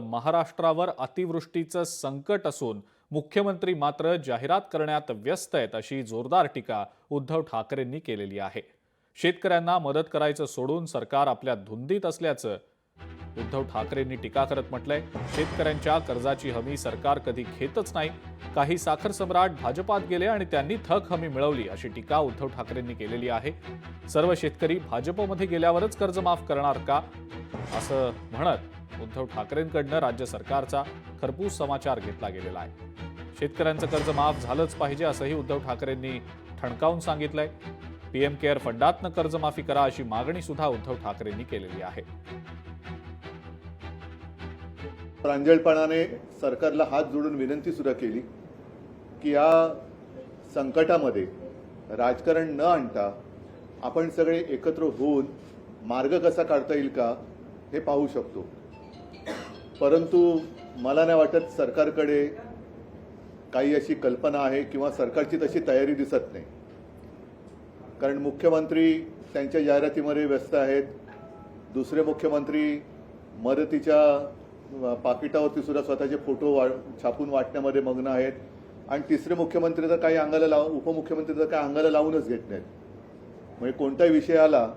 महाराष्ट्रावर अतिवृष्टीचं संकट असून मुख्यमंत्री मात्र जाहिरात करण्यात व्यस्त आहेत अशी जोरदार टीका उद्धव ठाकरेंनी केलेली आहे। शेतकऱ्यांना मदत करायचं सोडून सरकार आपल्या धुंदीत असल्याचं उद्धव ठाकरेंनी टीका करत म्हटलंय। शेतकऱ्यांच्या कर्जाची हमी सरकार कधी घेतच नाही। काही साखर सम्राट भाजपात गेले आणि त्यांनी थक हमी मिळवली अशी टीका उद्धव ठाकरेंनी केलेली आहे। सर्व शेतकरी भाजपमध्ये गेल्यावरच कर्ज माफ करणार का असं म्हणत उद्धव ठाकरेंकडून राज्य सरकारचा खरपूस समाचार घेतला गेलेला आहे। शेतकऱ्यांचं कर्ज माफ झालंच पाहिजे असंही उद्धव ठाकरेंनी ठणकावून सांगितलंय। पीएम केअर फंडातनं कर्जमाफी करा अशी मागणी सुद्धा उद्धव ठाकरेंनी केलेली आहे। प्रांजळपणाने सरकारला हात जोडून विनंती सुद्धा केली की या संकटामध्ये राजकारण न आणता आपण सगळे एकत्र होऊन मार्ग कसा काढता येईल का हे पाहू शकतो। परंतु मला नाही वाटत सरकारकडे काही अशी कल्पना आहे किंवा सरकारची तशी तयारी दिसत नाही। कारण मुख्यमंत्री त्यांच्या जाहिरातीमध्ये व्यस्त आहेत, दुसरे मुख्यमंत्री मदतीच्या पाकिटावरती सुद्धा स्वतःचे फोटो छापून वाटण्यामध्ये मग्न आहेत आणि तिसरे मुख्यमंत्री तर काही अंगाला उपमुख्यमंत्री तर काही अंगाला लावूनच घेत नाहीत। म्हणजे कोणताही विषय आला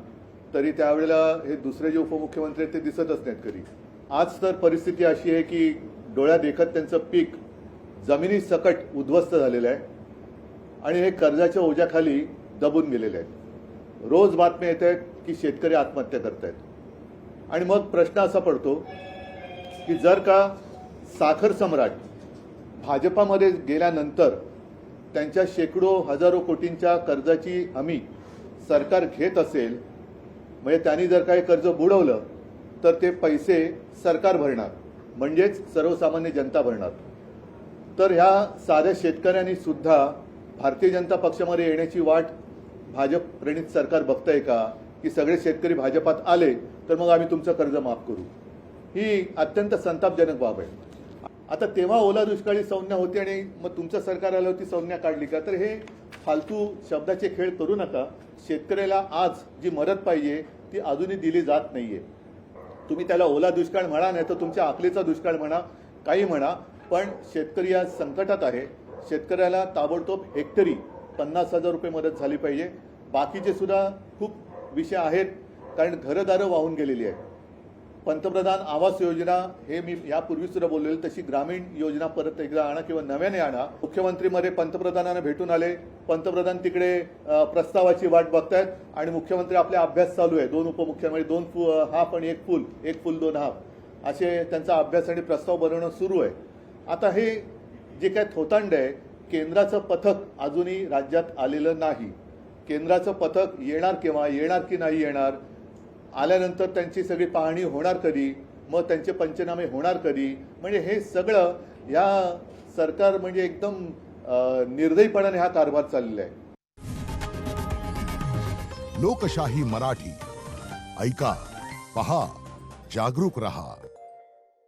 तरी त्यावेळेला हे दुसरे जे उपमुख्यमंत्री आहेत ते दिसतच नाहीत कधी। आज तर परिस्थिती अशी आहे की डोळ्या देखत त्यांचं पीक जमिनी सकट उद्ध्वस्त झालेलं आहे आणि हे कर्जाच्या ओझ्याखाली दबून गेलेले आहेत। रोज बातम्या येत आहेत की शेतकरी आत्महत्या करतायत आणि मग प्रश्न असा पडतो की जर का साखर सम्राट भाजपामध्ये गेल्यानंतर त्यांच्या शेकडो हजारो कोटींच्या कर्जाची हमी सरकार घेत असेल, म्हणजे त्यांनी जर काही कर्ज बुडवलं तर ते पैसे सरकार भरणार, म्हणजेच सर्वसामान्य जनता भरणार। तर ह्या साध्या शेतकऱ्यांनी सुद्धा भारतीय जनता पक्षामध्ये येण्याची वाट भाजप प्रणित सरकार बघतंय का की सगळे शेतकरी भाजपात आले तर मग आम्ही तुमचं कर्ज माफ करू? ही अत्यंत संतापजनक बाब आहे। आता तेव्हा ओला दुष्काळी संज्ञा होती आणि मग तुमचं सरकार आलं होती संज्ञा काढली का? तर हे फालतू शब्दाचे खेळ करू नका। शेतकऱ्याला आज जी मदत पाहिजे ती अजूनही दिली जात नाहीये। तुम्ही त्याला ओला दुष्काळ म्हणा नाही तर तुमच्या अकलेचा दुष्काळ म्हणा, काही म्हणा, पण शेतकरी आज संकटात आहे। शेतकऱ्याला ताबडतोब हेक्टरी 50,000 रुपये मदत झाली पाहिजे। बाकीचे सुद्धा खूप विषय आहेत, कारण घरदारं वाहून गेलेली आहेत। पंतप्रधान आवास योजना हे मी यापूर्वी सुद्धा बोललेलं, तशी ग्रामीण योजना परत एकदा आणा किंवा नव्याने आणा। मुख्यमंत्रीमध्ये पंतप्रधानांना भेटून आले, पंतप्रधान तिकडे प्रस्तावाची वाट बघतायत आणि मुख्यमंत्री आपला अभ्यास चालू आहे। दोन उपमुख्यमंत्री, 2 हाफ आणि 1 फुल, 1 फुल 2 हाफ असे त्यांचा अभ्यास आणि प्रस्ताव बनवणं सुरू आहे। आता हे जे काय थोतांड आहे, केंद्राचं पथक अजूनही राज्यात आलेलं नाही। केंद्राचं पथक येणार केव्हा, येणार की नाही येणार, आल्यानंतर त्यांची सगळी पाहणी होणार कधी, मग त्यांचे पंचनामे होणार कधी, म्हणजे हे सगळं या सरकार म्हणजे एकदम निर्दयीपणाने हा कारभार चाललेला आहे। लोकशाही मराठी ऐका, पहा, जागरूक रहा।